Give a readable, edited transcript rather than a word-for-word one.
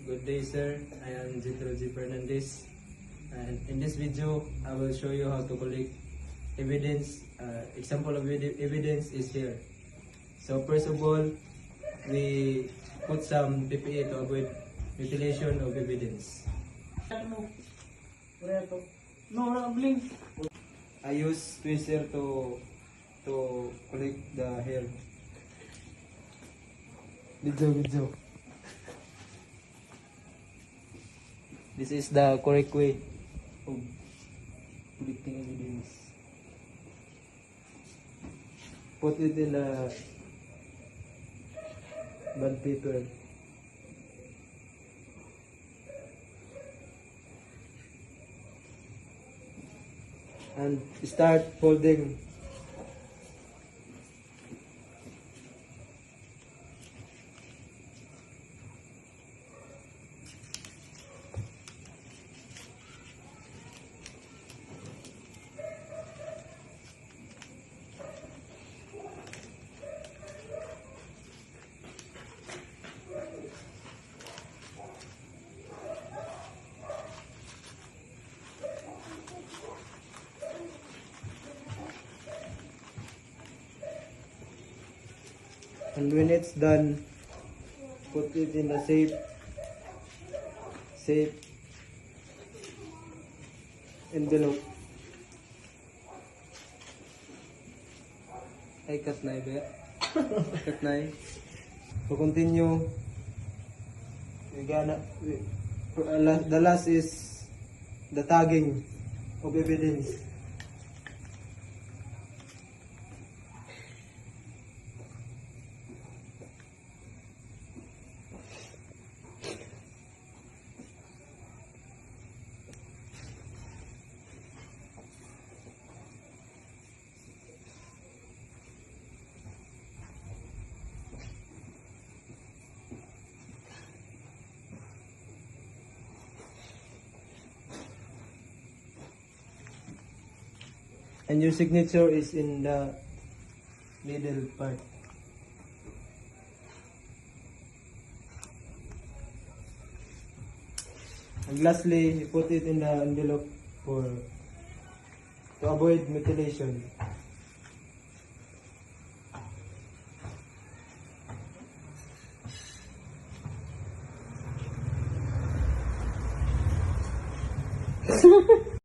Good day, sir. I am Jitro G. Fernandez. And in this video, I will show you how to collect evidence. Example of evidence is here. So first of all, we put some PPA to avoid mutilation of evidence. I use tweezer to collect the hair. Video. This is the correct way of collecting evidence. Put it in a bond paper. And start folding. And when it's done, put it in a safe envelope. Ay, cut na ibe. Cut na. To continue, the last is the tagging of evidence. And your signature is in the middle part. And lastly, you put it in the envelope to avoid mutilation.